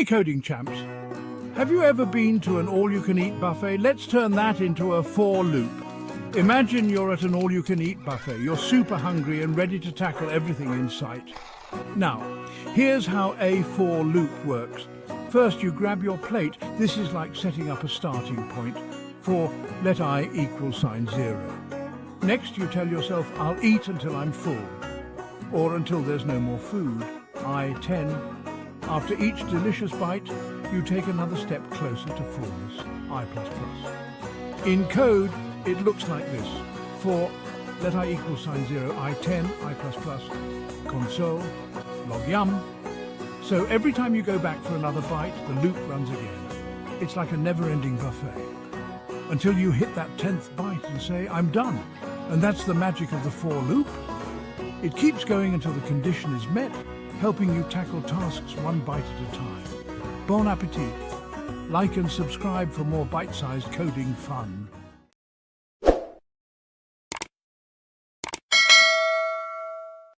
Hey coding champs, have you ever been to an all-you-can-eat buffet? Let's turn that into a for loop. Imagine you're at an all-you-can-eat buffet. You're super hungry and ready to tackle everything in sight. Now, here's how a for loop works. First, you grab your plate. This is like setting up a starting point for let I equal sign 0. Next, you tell yourself, I'll eat until I'm full, or until there's no more food, I 10. After each delicious bite, you take another step closer to fullness, I++. In code, it looks like this. For let I equal sign 0, I 10, I++, console, log yum. So every time you go back for another bite, the loop runs again. It's like a never-ending buffet. Until you hit that 10th bite and say, I'm done. And that's the magic of the for loop. It keeps going until the condition is met, helping you tackle tasks one bite at a time. Bon appetit! Like and subscribe for more bite-sized coding fun.